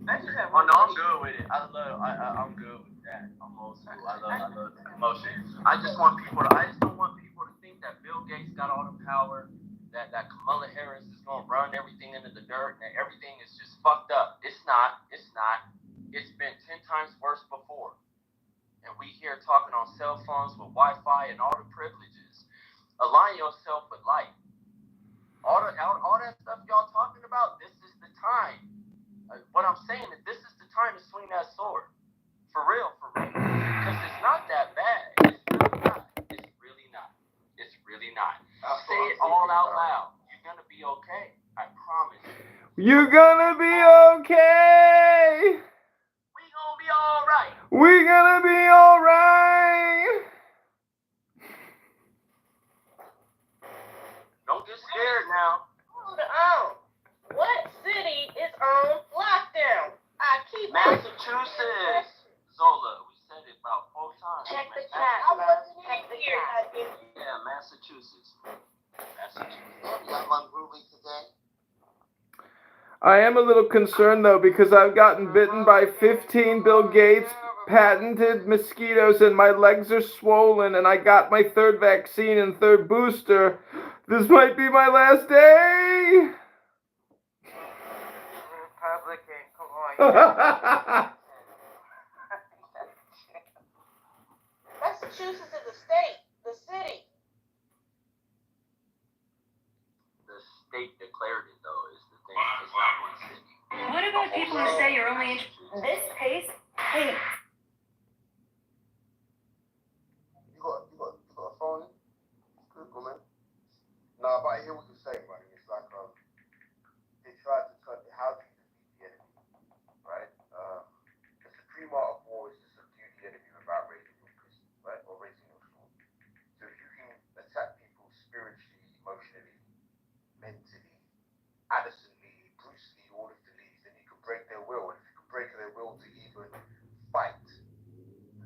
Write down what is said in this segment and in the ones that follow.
Oh no, I'm good with it. I'm good with that. I'm old school. I love the promotion. I just don't want people to think that Bill Gates got all the power, that Kamala Harris is gonna run everything into the dirt, and everything is just fucked up. It's not. It's not. It's been 10 times worse before. And we here talking on cell phones with Wi-Fi and all the privileges. Align yourself with light. All that stuff y'all talking about. This is the time. What I'm saying is this is the time to swing that sword. For real, for real. Because it's not that bad. It's really not. It's really not. It's really not. Say it all out loud. You're going to be okay. I promise you. You're gonna be okay. We gonna be alright. We're gonna be alright. Don't get scared now. Hold on. What city is on lockdown? I keep Massachusetts. Zola, we said it about 4 times. Check the chat, man. Check the chat. Yeah, Massachusetts. I'm unruly today. I am a little concerned though because I've gotten bitten by 15 Bill Gates patented mosquitoes and my legs are swollen and I got my 3rd vaccine and 3rd booster. This might be my last day. Republican, come on. Massachusetts is a state, the city. The state declared it though is the thing. It's not one city. What about people who say you're only this pace? Hey. You got a phone? Google, man. Nah, but I hear what you're saying, man. It's like they tried to cut how do you defeat the enemy, right? The supreme art of war is to subdue the enemy without raising your fist, right, or raising your sword. So if you can attack people spiritually, emotionally, mentally, Addison Lee, Bruce Lee, all of the Lees, then you can break their will. And if you can break their will to even fight,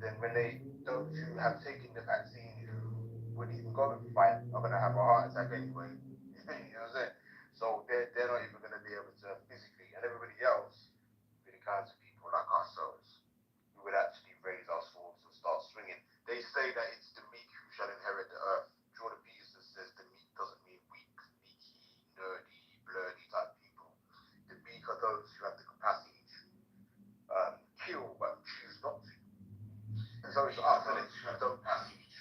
then when they don't have taken the vaccine, who wouldn't even go and fight are going to have a heart attack anyway. You know what I'm saying? So they're not even going to be able to physically, and everybody else, be the kinds of people like ourselves, who would actually raise our swords and start swinging. They say that it's the meek who shall inherit the earth. Jordan Peterson says the meek doesn't mean weak, sneaky, nerdy, blurdy type people. The meek are those who have the capacity to kill but choose not to. And so it's us, and it's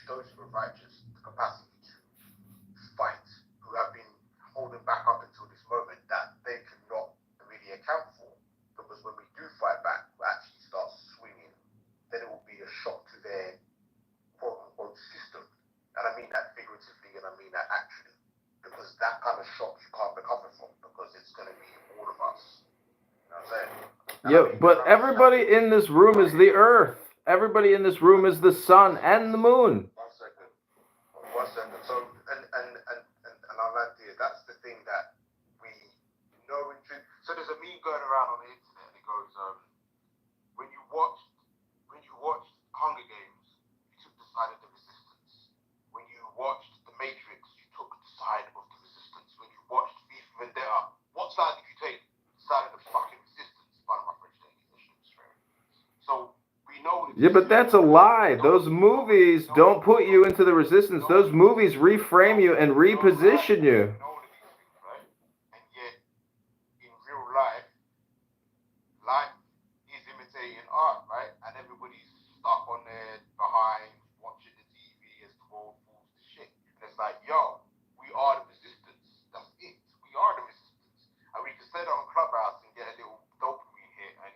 those who are righteous, the capacity to fight, who have been holding back up until this moment that they cannot really account for. Because when we do fight back, we actually start swinging, then it will be a shock to their quote-unquote system. And I mean that figuratively and I mean that actually. Because that kind of shock you can't recover from because it's going to be all of us. You know what I'm saying? Yeah, but everybody in this room is the earth. Everybody in this room is the sun and the moon. 1 second. So, and I'll land here. That's the thing that we know in truth. So there's a meme going around on the internet. It goes, when you watched Hunger Games, you took the side of the resistance. When you watched The Matrix, you took the side of the resistance. When you watched V for Vendetta, what side did you take? The side of the fucking resistance. Pardon my French, ladies. So. Yeah, but that's a lie. Those movies don't put you into the resistance. Those movies reframe you and reposition you. And yet, in real life, life is imitating art, right? And everybody's stuck on their behind, watching the TV as the world falls to shit. And it's like, yo, we are the resistance. That's it. We are the resistance. And we can say that on Clubhouse and get a little dopamine hit, and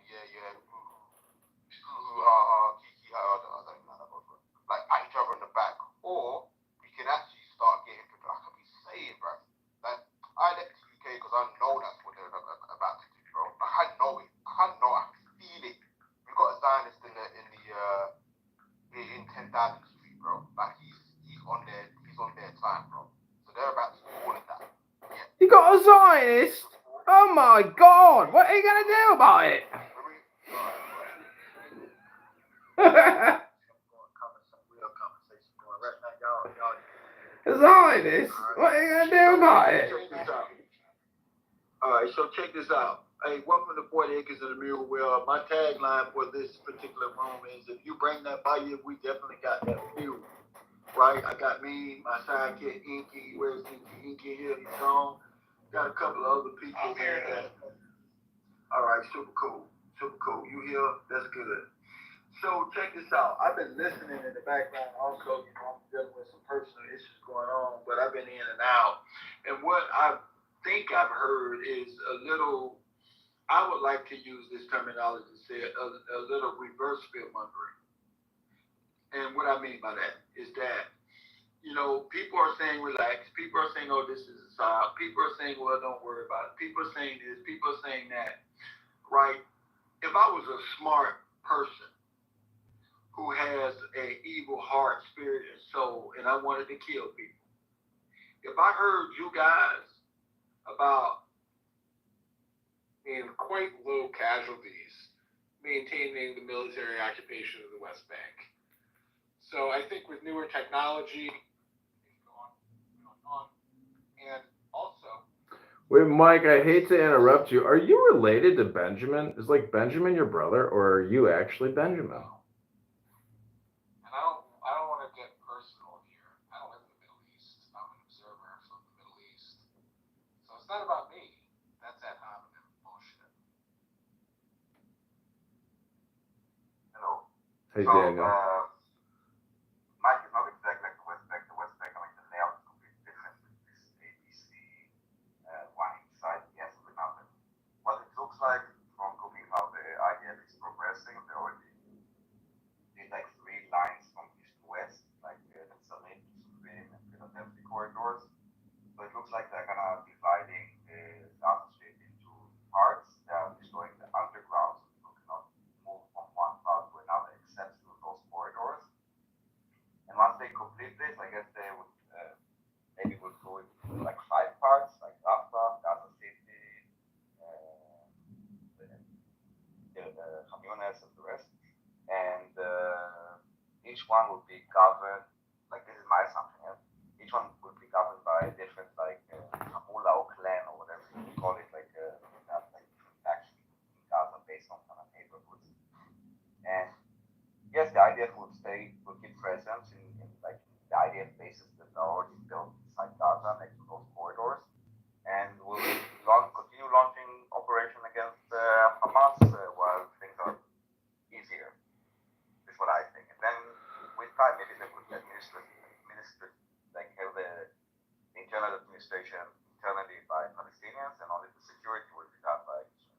kiki, I don't know how that goes, like pat each other on the back, or we can actually start getting people. I can be saying, bro, like I left the UK because I know that's what they're about to do, bro. Like I know it. I can feel it. We got a Zionist in 10,000 Street, bro. Like he's on their time, bro. So they're about to do all of that. Yeah. You got a Zionist? Oh my God! What are you gonna do about it? Zionist? What are you gonna do about it? Alright, so check this out. Hey, welcome to 40 Acres in the Mule Well. My tagline for this particular room is, if you bring that fire, we definitely got that fuel. Right? I got me, my sidekick, Inky. Where's Inky? Inky here, he's gone. Got a couple of other people here that, all right, super cool. Super cool. You here? That's good. So check this out. I've been listening in the background also. I'm dealing with some personal issues going on, but I've been in and out. And what I think I've heard is a little, I would like to use this terminology to say a little reverse fear-mongering. And what I mean by that is that, people are saying relax. People are saying, oh, this is a sob. People are saying, well, don't worry about it. People are saying this. People are saying that. Right? If I was a smart person who has an evil heart, spirit, and soul, and I wanted to kill people, if I heard you guys about in quite low casualties, maintaining the military occupation of the West Bank. So I think with newer technology, and also. Wait, Mike, I hate to interrupt you. Are you related to Benjamin? Is like Benjamin your brother, or are you actually Benjamin? And I don't want to get personal here. I don't live in the Middle East. I'm an observer from the Middle East. So it's not about me. That's at home and bullshit. Hello. Hey, So, Daniel. Mike is not exactly like the West Bank. The West Bank, I mean, the layout is completely different with this ABC one inside the S of the company. What it looks like from looking how the IDF is progressing, they already did like 3 lines from east to west, like the Saline, Supreme, and Philadelphia corridors. So it looks like they're gonna dividing the Gaza Strip into parts that are destroying the underground, so people cannot move from one part to another except through those corridors. And once they complete this, I guess they would maybe would go into like 5 parts, like Rafah, Gaza City, the Khan and the rest. And each one would be governed, like this is my assumption, yeah? Each one would be governed by a different, like, Hamula or clan or whatever you call it, like, have like different factions in Gaza based on kind of neighborhoods. And yes, the IDF will keep presence in like the IDF bases that are already built inside Gaza next to those corridors, and will continue launching operation against Hamas while things are easier. Is what I think. And then with time, maybe they could administer like have the internal administration internally by Palestinians, and only the security will be done by Israel.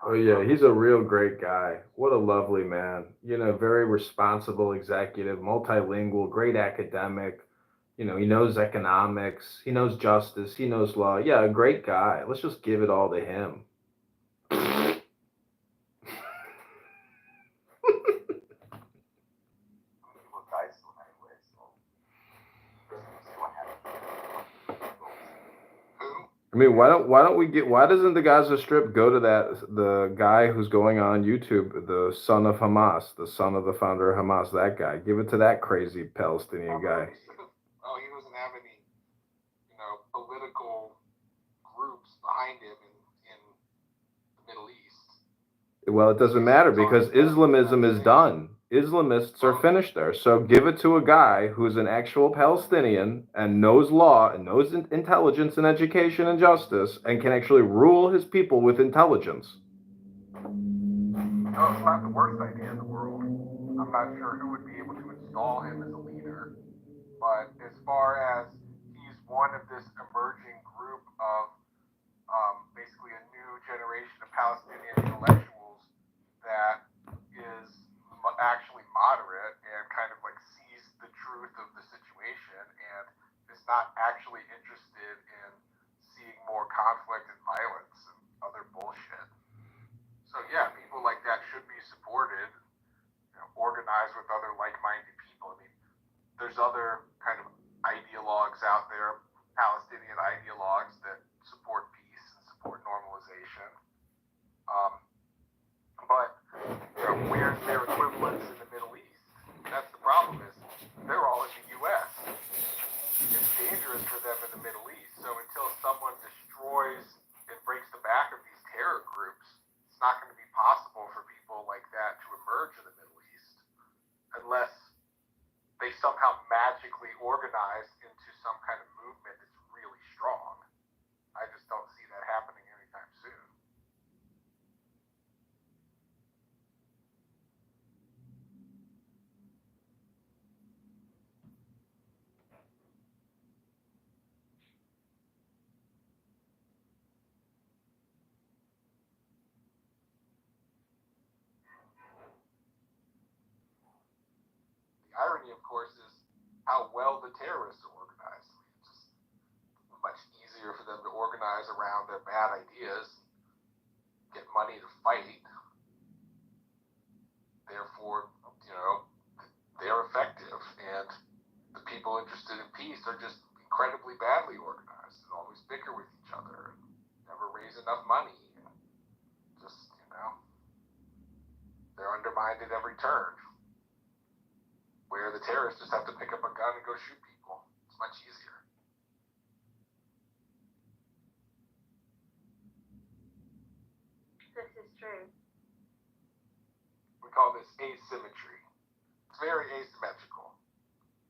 Oh yeah, he's a real great guy. What a lovely man. Very responsible executive, multilingual, great academic. He knows economics, he knows justice, he knows law. Yeah, a great guy. Let's just give it all to him. People die soon anyway, so we'll see what happens. I mean, why doesn't the Gaza Strip go to the guy who's going on YouTube, the son of Hamas, the son of the founder of Hamas, that guy? Give it to that crazy Palestinian guy. Oh, he doesn't have any, political groups behind him in the Middle East. Well, it doesn't matter because Islamism is done. Islamists are finished there. So give it to a guy who's an actual Palestinian and knows law and knows intelligence and education and justice and can actually rule his people with intelligence. No, it's not the worst idea in the world. I'm not sure who would be able to install him as a leader, but as far as he's one of this emerging group of basically a new generation of Palestinian intellectuals that is actually moderate and kind of like sees the truth of the situation and is not actually interested in seeing more conflict and violence and other bullshit. So yeah, people like that should be supported, organized with other like-minded people. I mean, there's other kind of ideologues out there, Palestinian ideologues that support peace and support normalization. emerge in the Middle East unless they somehow magically organize into some kind of movement that's really strong. I just don't see that happening anytime soon. The irony, of course, is how well the terrorists are organized. I mean, it's just much easier for them to organize around their bad ideas, get money to fight. Therefore, they're effective, and the people interested in peace are just incredibly badly organized and always bicker with each other and never raise enough money. And just, they're undermined at every turn. Where the terrorists just have to pick up a gun and go shoot people. It's much easier. This is true. We call this asymmetry. It's very asymmetrical.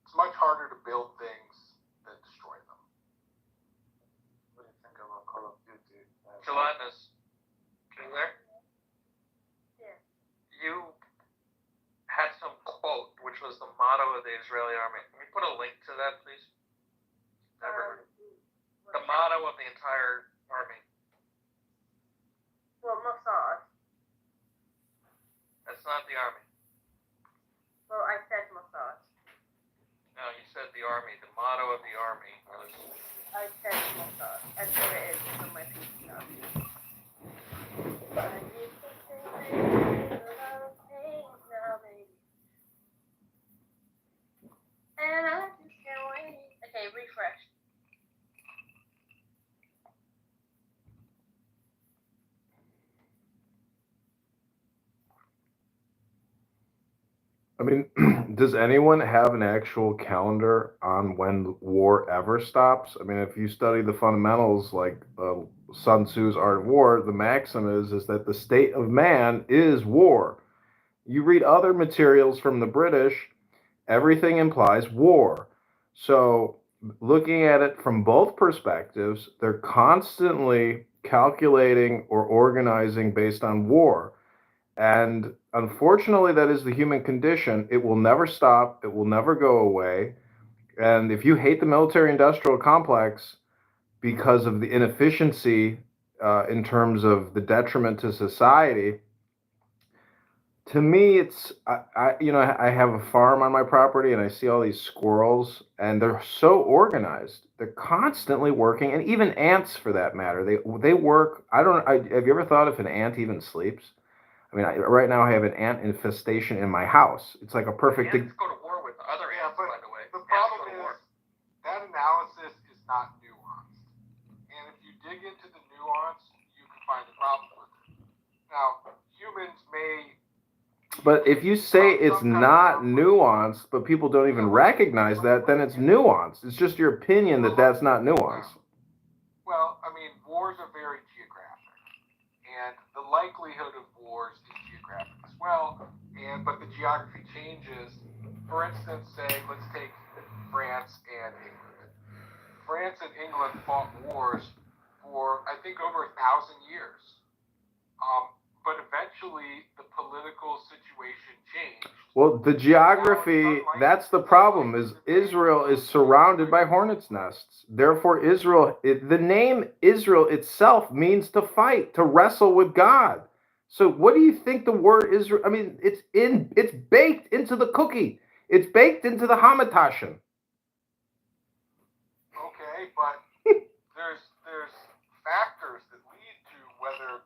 It's much harder to build things than destroy them. What do you think about Call of Duty? Gelatinous. Are you there? Yeah. You had some quote, which was the motto of the Israeli army. Can you put a link to that, please? The motto of the entire army. Well, Mossad. That's not the army. Well, I said Mossad. No, you said the army. The motto of the army was. I said Mossad. And there it is on my PC now. And I just can't wait. Okay, refresh. I mean, does anyone have an actual calendar on when war ever stops? I mean, if you study the fundamentals like Sun Tzu's Art of War, the maxim is that the state of man is war. You read other materials from the British, everything implies war. So, looking at it from both perspectives, they're constantly calculating or organizing based on war. And unfortunately, that is the human condition. It will never stop, it will never go away. And if you hate the military industrial complex because of the inefficiency in terms of the detriment to society, to me, it's I have a farm on my property, and I see all these squirrels, and they're so organized. They're constantly working, and even ants, for that matter, they work. Have you ever thought if an ant even sleeps? I mean, right now I have an ant infestation in my house. It's like a perfect. Ants go to war with other ants, by the way. The problem is that analysis is not nuanced, and if you dig into the nuance, you can find the problem with it. Now, humans may. But if you say it's not nuanced, but people don't even recognize that, then it's nuanced. It's just your opinion that that's not nuanced. Well, I mean, wars are very geographic, and the likelihood of wars is geographic as well. But the geography changes. For instance, let's take France and England. France and England fought wars for, I think, over 1,000 years. But eventually, the political situation changed. Well, the geography, that's the problem, is Israel is surrounded by hornets' nests. Therefore, the name Israel itself means to fight, to wrestle with God. So what do you think the word Israel, I mean, it's baked into the cookie. It's baked into the hamantashen. Okay, but there's factors that lead to whether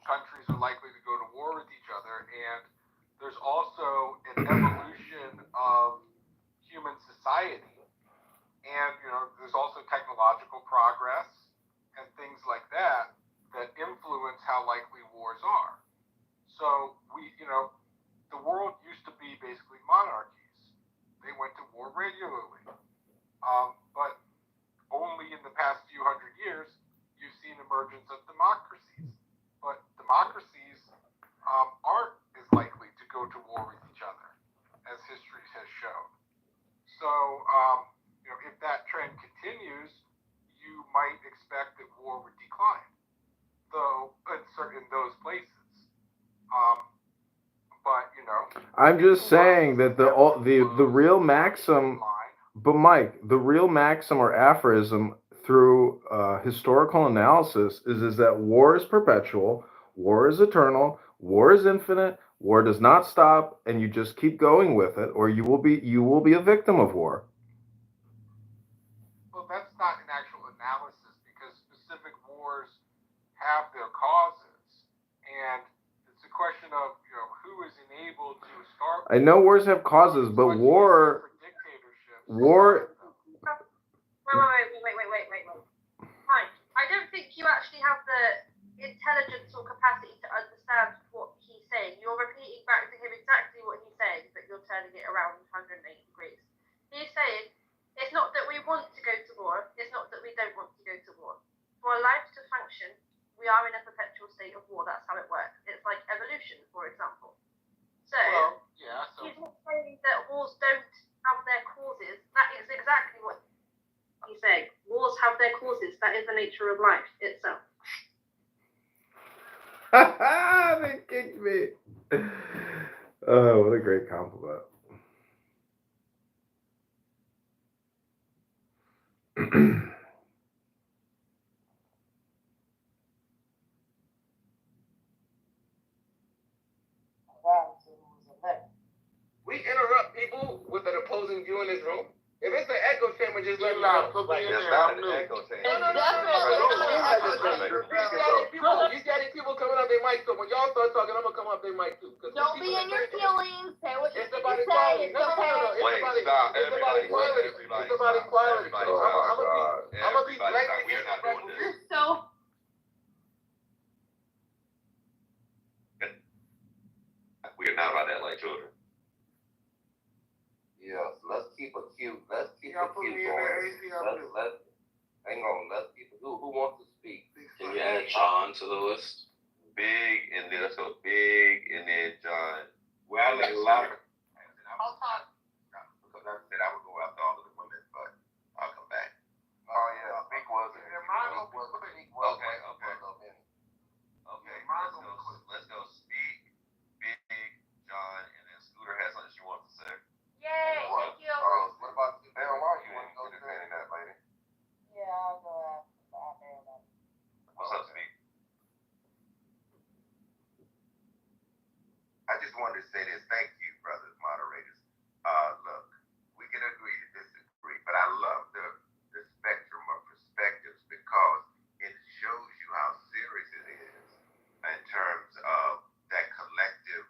countries are likely to go to war with each other, and there's also an evolution of human society, and there's also technological progress and things like that influence how likely wars are. So the world used to be basically monarchies. They went to war regularly, but only in the past few hundred years you've seen emergence of democracies. But democracies aren't as likely to go to war I'm just saying that the real maxim, but Mike, the real maxim or aphorism through historical analysis is that war is perpetual, war is eternal, war is infinite, war does not stop, and you just keep going with it, or you will be a victim of war. Well, that's not an actual analysis because specific wars have their causes, and it's a question of who is enabled to start. I know wars have causes, but war. Wait. Mike, I don't think you actually have the intelligence or capacity to understand what he's saying. You're repeating back to him exactly what he's saying, but you're turning it around 180 degrees. He's saying, it's not that we want to go to war, it's not that we don't want to go to war. For a life to function, we are in a perpetual state of war. That's how it works. It's like evolution, for example. So, he's not saying that wars don't have their causes. That is exactly what he's saying. Wars have their causes. That is the nature of life itself. They kicked me. Oh, what a great compliment. We interrupt people with an opposing view in this room. If it's an echo chamber, just let me know. It's not an echo chamber. No. You got these people coming up their mic, so when y'all start talking, I'm gonna come up their mic too. Don't be in your feelings. Say what you It's need about to say. equality. It's okay. Wait, stop. It's about equality. It's about equality. Everybody So stop. I'm gonna be Everybody stop. We are not doing this. You're so. We are not about that like children. Yeah, so let's keep a cute. Let's keep Y'all a put cute me in going. there, AC, Hang on. Let's keep it. Who wants to speak? Can you add John to the list? Big, and then let's go Big, and then John. Well, I let a lot of. I'll talk. Because I said I would go after all of the women, but I'll come back. Oh yeah, Big was it. Okay. Let's go Speak, Big, John, and then Scooter has something she wants to say. Yay! Thank you. What about the damn why you want to go entertaining that lady? Yeah, I'll go after that. What's up, Speak? I just wanted to say this. Thank you, brothers, moderators. Look, we can agree to disagree, but I love the spectrum of perspectives because it shows you how serious it is in terms of that collective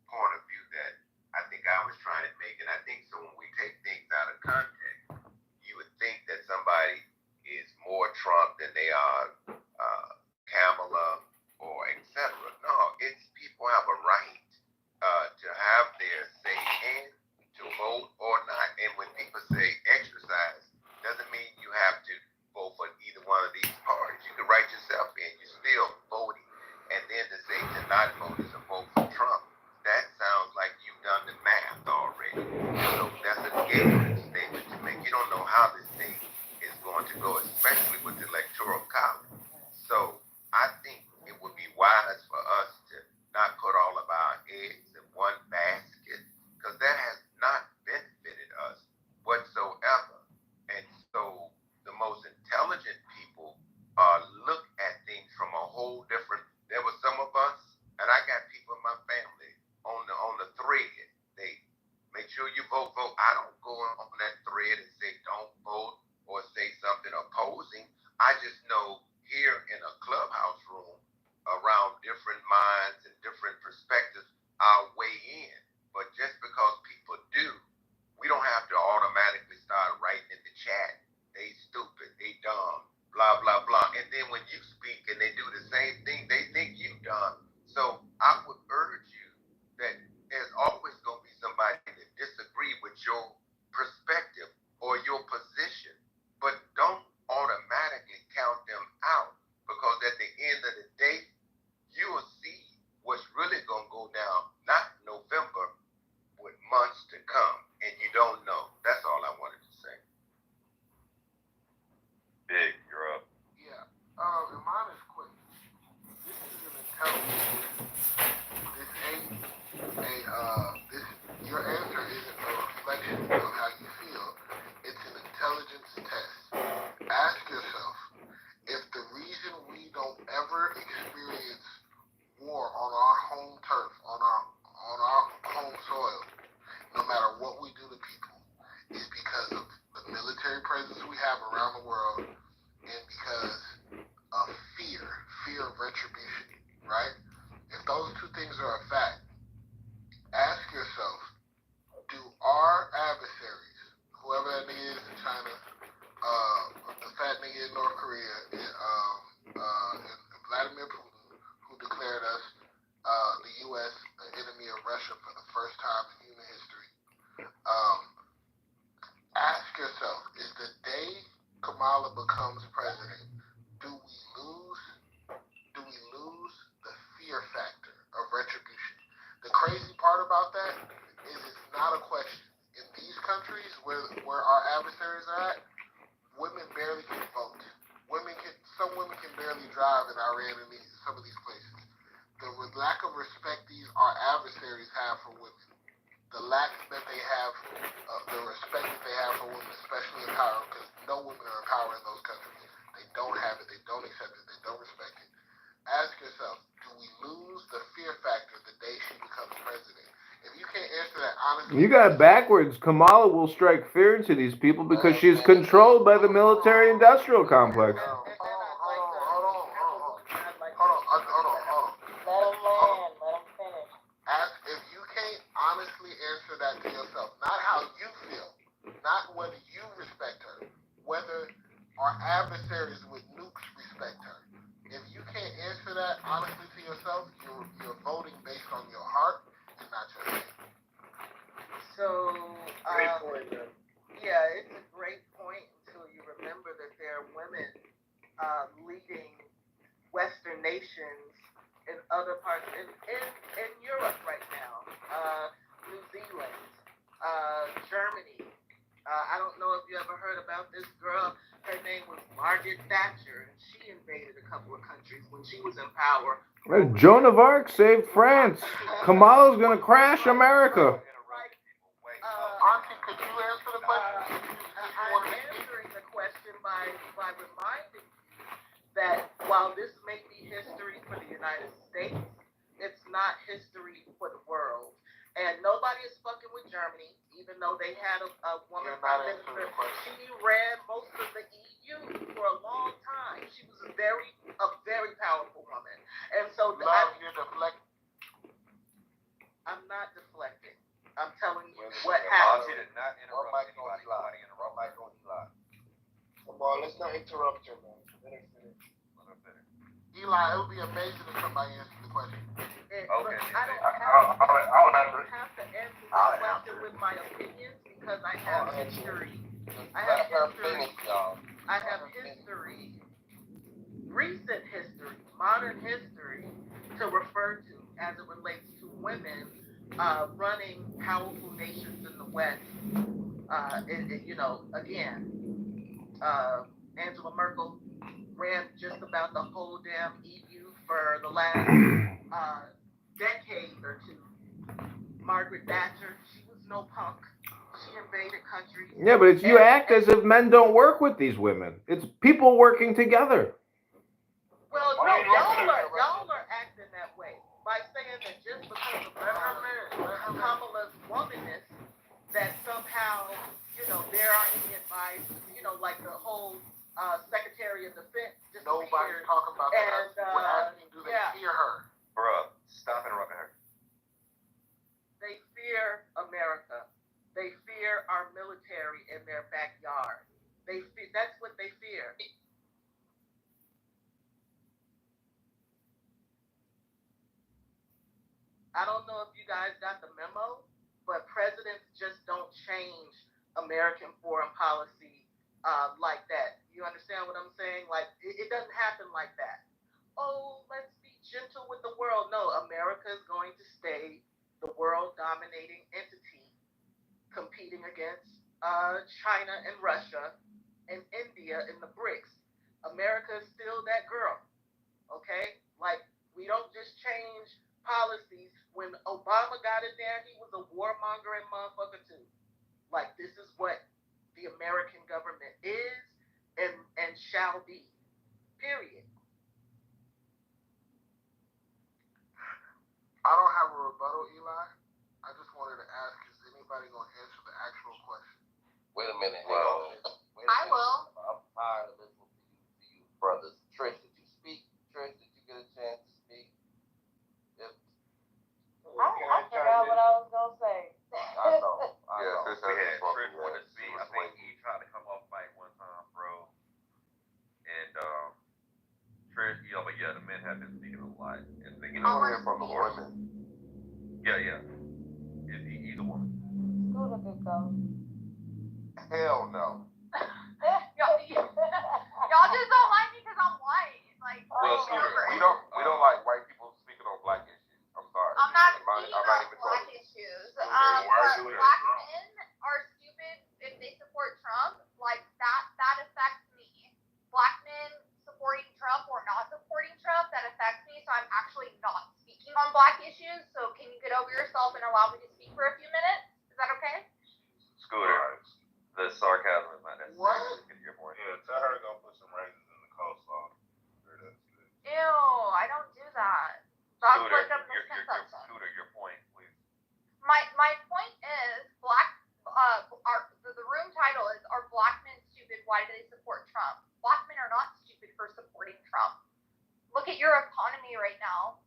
point of view that I think I was trying to make. And I think so when we take things out of context, you would think that somebody is more Trump than they are Kamala or etc. No, it's people have a right to have their say in, to vote or not. And when people say exercise, doesn't mean you have to vote for either one of these parties. You can write yourself in, you're still voting. And then to say to not vote is a vote for Trump, that sounds like you've done the math already. So that's a ignorant statement to make. You don't know how this thing is going to go, especially with the electoral college. So I think it would be wise for us to not put all of our eggs in one basket, because that has not benefited us whatsoever. And so the most intelligent people look at things from a whole different. There were some of us, and I got people in my family on the thread. They make sure you vote. I don't go on that thread and say don't vote or say something opposing. I just know here in a clubhouse room around different minds and different perspectives, I'll weigh in. But just because people do, we don't have to automatically start writing in the chat, they stupid, they dumb, blah, blah, blah. And then when you speak and they do the same thing, they think you dumb. So I would urge you that there's always going to be somebody that disagree with your perspective or home turf, on our home soil, no matter what we do to people, is because of the military presence we have around the world and because of fear of retribution, right? If those two things are a fact, ask yourself, do our adversaries, whoever that nigga is in China, the fat nigga in North Korea, and Vladimir Putin, who declared us, the U.S., an enemy of Russia for the first time in human history, ask yourself, is the day Kamala becomes president, do we lose the fear factor of retribution? The crazy part about that is it's not a question. In these countries where our adversaries are at, women barely can vote. Some women can barely drive in Iran and some of these places. The lack of respect our adversaries have for women, the lack that they have, the respect that they have for women, especially in power, because no women are in power in those countries. They don't have it. They don't accept it. They don't respect it. Ask yourself, do we lose the fear factor the day she becomes president? If you can't answer that honestly, You got it backwards. Kamala will strike fear into these people because she's controlled by the military-industrial complex. If you can't honestly answer that to yourself, not how you feel, not whether you respect her, whether our adversaries with nukes respect her. If you can't answer that honestly to yourself, you're voting based on your heart and not your head. So, Great point, man. yeah, it's a great point until you remember that there are women leading Western nations in other parts, in Europe right now, New Zealand, Germany. I don't know if you ever heard about this girl. Her name was Margaret Thatcher, and she invaded a couple of countries when she was in power. Joan of Arc saved France. Kamala's gonna crash America. Auntie, could you answer the question? I'm answering the question by reminding you that while this may be history for the United States, it's not history for the world. And nobody is fucking with Germany, even though they had a woman prime minister. She ran most of the EU for a long time. She was a very powerful woman. And so I'm not deflecting. I'm telling you what happened. Come on, let's not interrupt her, man. Let her finish. Eli, it would be amazing if somebody answered the question. Okay. I don't have to answer the question with my opinions because I have history. I have history, recent history, modern history to refer to as it relates to women running powerful nations in the West. Angela Merkel ran just about the whole damn EU for the last decade or two. Margaret Thatcher, she was no punk. She invaded countries. Yeah, but you act as if men don't work with these women. It's people working together. Well, no, y'all are acting that way by saying that just because of Kamala's womanness, that somehow, there are any advice, like the whole Secretary of Defense disappeared. Nobody's talking about that. We're asking, do they fear her? Bruh, stop interrupting her. They fear America. They fear our military in their backyard. That's what they fear. I don't know if you guys got the memo, but presidents just don't change American foreign policy like that. You understand what I'm saying? Like, it doesn't happen like that. Oh, let's be gentle with the world. No, America is going to stay the world-dominating entity competing against China and Russia and India and the BRICS. America is still that girl, okay? Like, we don't just change policies. When Obama got in there, he was a warmongering motherfucker too. Like, this is what the American government is and shall be, period. I rebuttal, Eli? I just wanted to ask, is anybody going to answer the actual question? Wait a minute. Well, I will. I'm tired of listening to you brothers. Trish, did you speak? Trish, did you get a chance to speak? I forgot what I was gonna say. I know. Trish wanted to speak. I think he tried to come off mic one time, bro. And Trish, but the men have been speaking a lot. And thinking I want to hear from the women. Yeah. He's a woman. Scooter could go. Hell no. Y'all just don't like me because I'm white. Like, Well, Scooter, we don't like white people speaking on black issues. I'm sorry. I'm not I'm speaking not about even black talking. issues. Why But do it? black men are stupid if they support Trump. Like that affects me. Black men supporting Trump or not supporting Trump, that affects me. So I'm actually not speaking on black issues. So can you get over yourself and allow me to speak for a few minutes? Is that okay? Scooter, the sarcasm is not necessary. What? Get your point. Yeah, tell her to go put some raisins in the coleslaw. Sure, that's good. Ew, I don't do that. That's Scooter, like a misconception. Scooter, your point, please. My point is the room title is Are Black Men Stupid? Why do they support Trump? Black men are not stupid for supporting Trump. Look at your economy right now.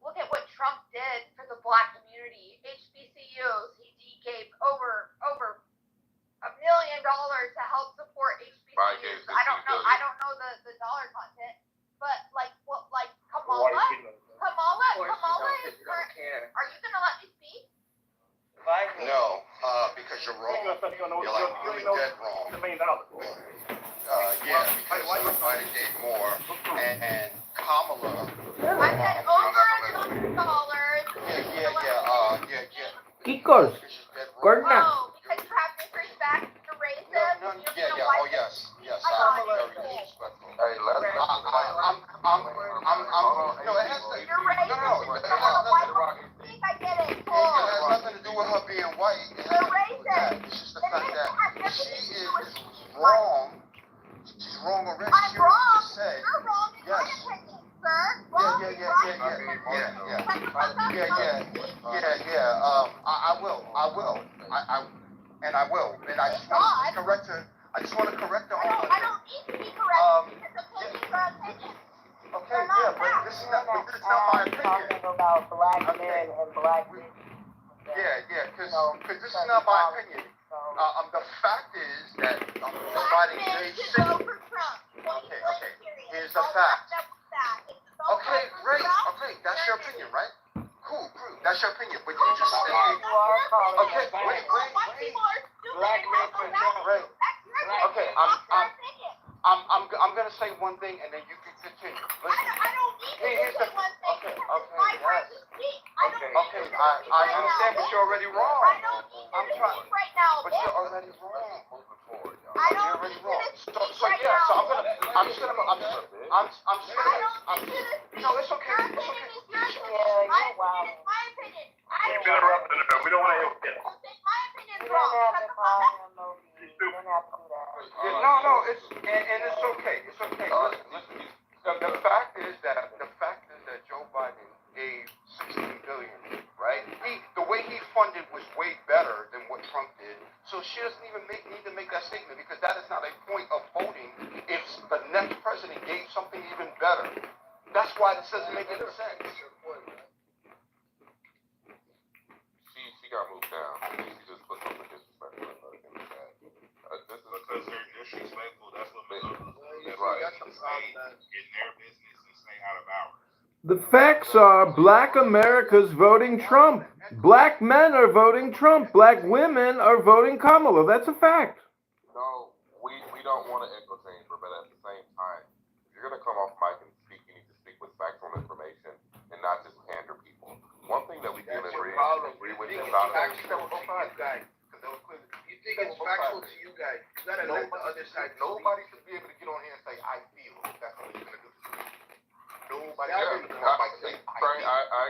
Look at what Trump did for the black community. HBCUs, he gave over $1 million to help support HBCUs. I don't know the dollar content, but Kamala is current. Are you gonna let me speak? No, because you're wrong. You're dead wrong. Yeah, because somebody did more, and Kamala. I said over $1 million. Yeah. Kikos. Gordon. Oh, because you have disrespect to raise them. Oh, yes. I'm very disrespectful. Hey, no, it has to. You're racist. I get it. It has nothing to do with her being white. You're racist. It's just the fact that she is wrong. She's wrong already. I'm wrong. Said, You're wrong in my opinion, sir. Wrong is right. I will. And I just want to correct her. I just want to correct her. I don't need to be corrected because opinions are opinions. Okay, but this is not my opinion. Talking about black men and black women. Because this is not my opinion. The fact is that somebody gave over Trump. Okay. Here's the fact. Okay, great. Okay, that's your opinion, right? Cool. That's your opinion. But you just said. Okay, wait. Right. Okay, I'm gonna say one thing and then you can continue. Listen. I don't need to say one thing. Okay, I understand, but you're already wrong. I don't need to speak right now. But you're already wrong. I don't need to speak right now. No, it's okay. Your opinion is your opinion. My opinion is my opinion. Keep interrupting her. We don't want to hear it. My opinion is You wrong. don't have to call him no B. You don't have to do that. No, it's okay. It's okay. Listen. The fact is that Joe Biden gave $16 billion, right? The way he funded was way better than what Trump did. So she doesn't even need to make that statement because that is not a point of voting if the next president gave something even better. That's why this doesn't make any sense. She got moved down. She just put something disrespectful in the chat. Because they're disrespectful, that's what makes them. Right. Stay in their business and stay out of ours. The facts are black America's voting Trump. Black men are voting Trump. Black women are voting Kamala. That's a fact. No, we don't want to echo chamber, but at the same time, if you're going to come off mic and speak, you need to speak with factual information and not just pander people. One thing that we can agree with is about that. You think it's factual to you guys? You gotta let the other side. Nobody should be able to get on here and say, I feel. That's what you're gonna do. Nobody. I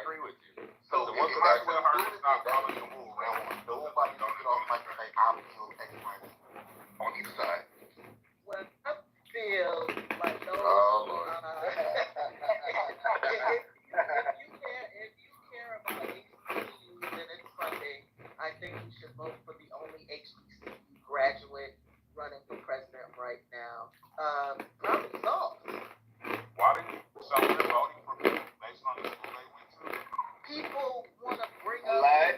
agree with you. So the one thing I will do is not following the rule. Nobody don't get off mic and say, I feel anybody on either side. Well, I feel like those if you care about vote for the only HBCU graduate running for president right now. Problem solved. Why did you so they're voting for people based on the school they went to? People want to bring A up. lie.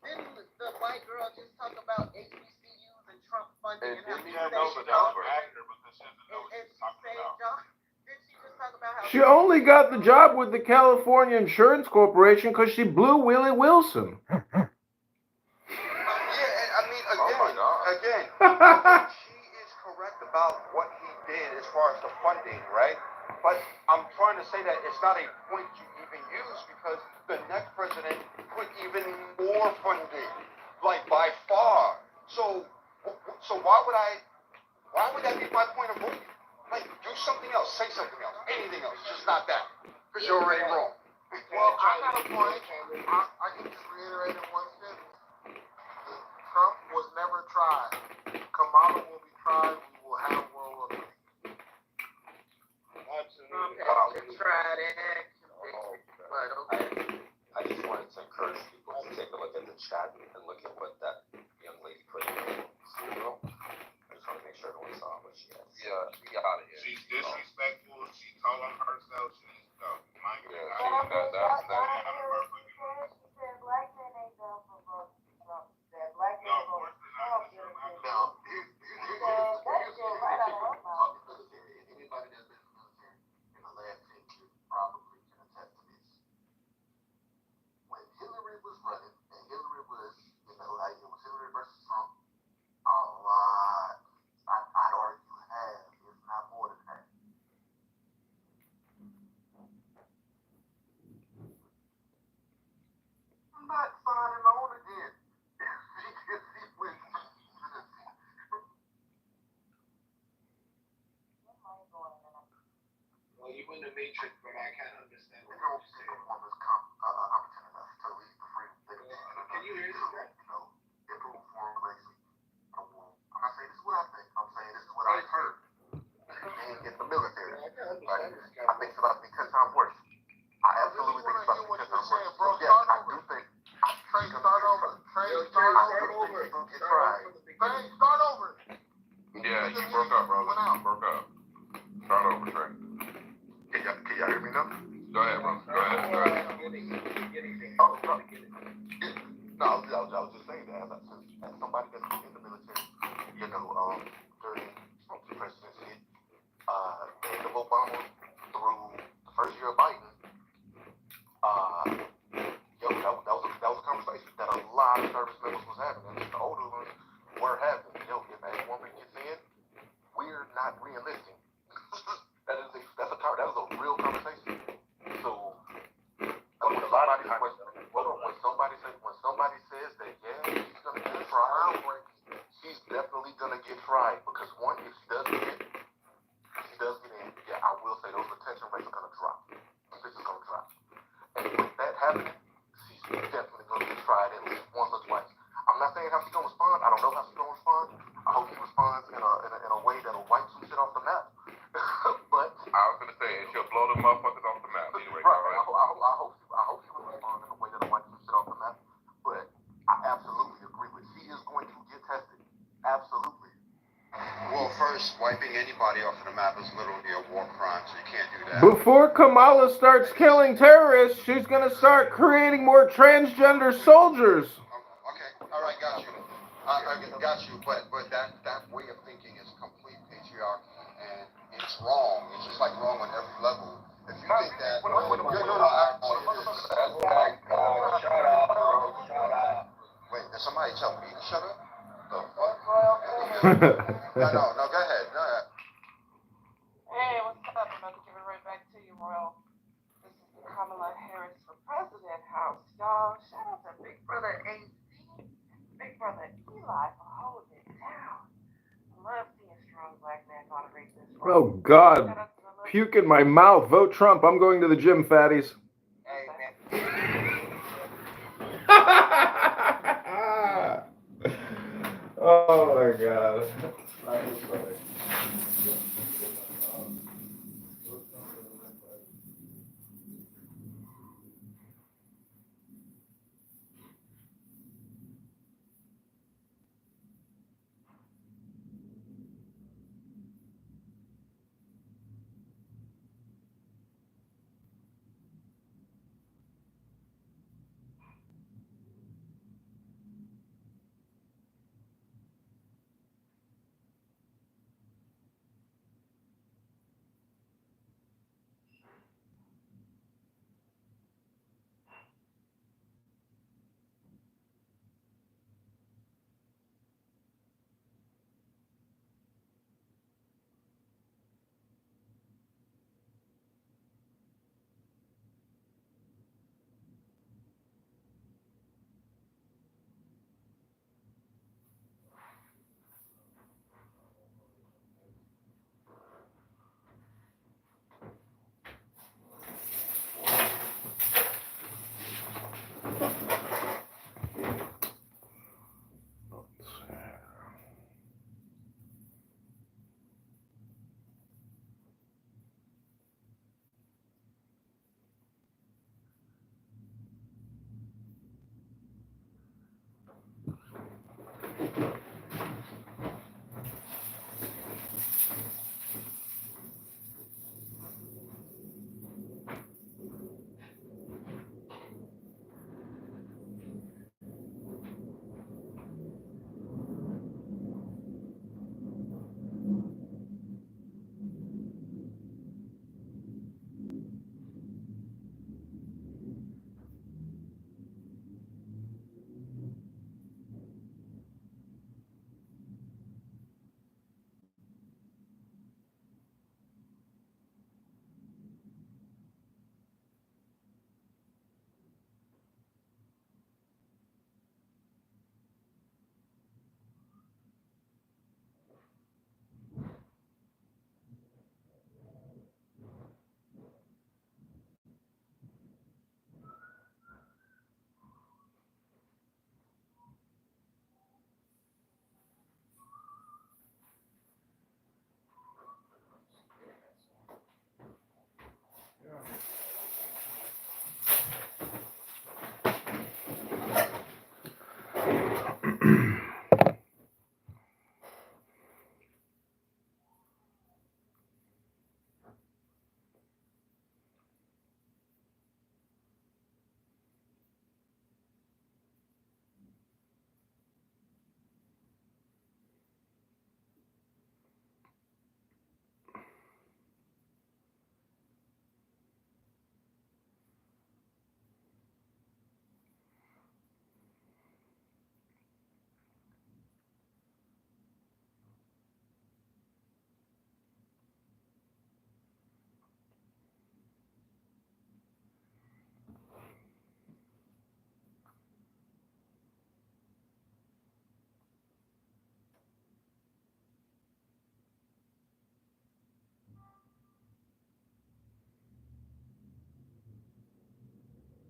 Didn't the white girl just talk about HBCUs and Trump funding and how Didn't she you said know the number after because she doesn't know what and she's she talking said, about? John, didn't she just talk about how She only got the job with the California Insurance Corporation because she blew Willie Wilson. Yeah, I mean, Oh my God. again, she is correct about what he did as far as the funding, right? But I'm trying to say that it's not a point you even use because the next president put even more funding, like by far. So why would that be my point of voting? Like, do something else, say something else, anything else, just not that, because you're already wrong. Well, I got a point. I can just reiterate in one sentence. Trump was never tried. Kamala will be tried. We will have World War III. Trump has tried it, but okay. I just wanted to encourage people to take a look at the chat and look at what that young lady put in the school. I just want to make sure everyone saw what she had. Yeah, she got out of here. She's disrespectful. She told on herself. She needs to go. Like, That's no, of course not. Now, here's anybody that's been in the military in the last 10 years probably can attest to this. When Hillary was running, and Hillary was, like it was Hillary versus Trump, a lot, I'd argue half, if not more than that. I'm not signing on again. She went. Well, you in the matrix, but I can't understand We what don't you're see saying. a woman's opportunity enough to lead the freedom. Can you hear this? Improve foreign relations. I'm not saying this is what I think. I'm saying this is what I've heard. Being in the military. I can Right? understand this guy. I think it's about because I'm worse. I absolutely think it's about because I'm worse. So yes, I do think. Trey, start over. Trey, start over. Trey, start over. Yeah, you broke up, brother. You broke up. Start over, Trey. Can y'all hear me now? Go ahead, bro. Go ahead. Oh, no, I was just saying that as somebody that's been in the military, during Trump's presidency, the end of Obama through the first year of Biden, that was a conversation that a lot of service members was having, and the older ones were having. If a woman gets in, we're not re-enlisting. That was a real conversation. So when somebody says that she's gonna get tried, she's definitely gonna get tried because one, if she does get in, yeah, I will say those retention rates are gonna drop. This is gonna drop. And with that happening, she's definitely gonna get tried at least once or twice. I'm not saying how she's gonna respond. I don't know how she's gonna respond. I hope she responds in a way that'll wipe some shit off the map. But I was gonna say, she'll blow the motherfuckers off the map. Anyway, right. I hope she will respond in a way that'll wipe some shit off the map. But I absolutely agree with. She is going to get tested. Absolutely. Well, first, wiping anybody off the map is literally a war crime, so you can't do that. Before Kamala starts killing terrorists, she's gonna start creating more transgender soldiers. Okay, all right, got you. I got you, but that way of thinking is complete patriarchy, and it's wrong. It's just like wrong on every level. If you think that, wait, did somebody tell me to shut up? The fuck? No, go ahead. Hey, what's up? I'm about to give it right back to you, Royal. This is the Kamala Harris for President House, y'all. Shout out to Big Brother AC, Big Brother Eli for holding it down. Love seeing strong black men moderate this. Oh God, puke in my mouth. Vote Trump. I'm going to the gym, fatties. Hey, man. Oh my God.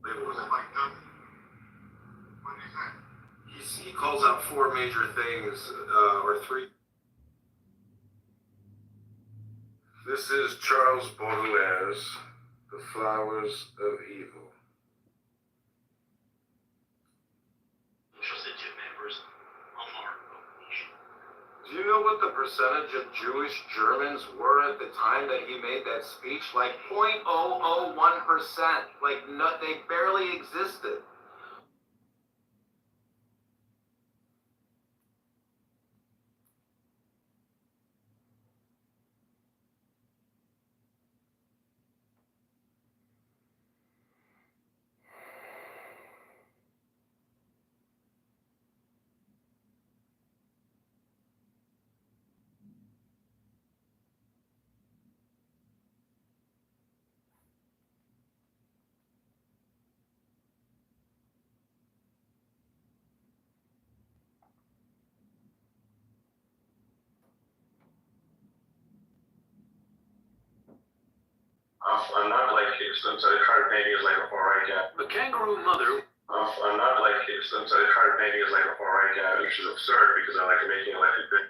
It wasn't like nothing. What did he say? He calls out four major things, or three. This is Charles Baudelaire's The Flowers of Evil. Interested in members of our nation. Do you know what the percentage of Jewish Germans were at the time that he made that speech? Like 0.001%. Like, no, they barely existed. I'm not like Houston, so they try to paint me as like a far right guy. The kangaroo mother. I'm not like Houston, so they try to paint me as like a far right guy, which is absurd because I like making elected big.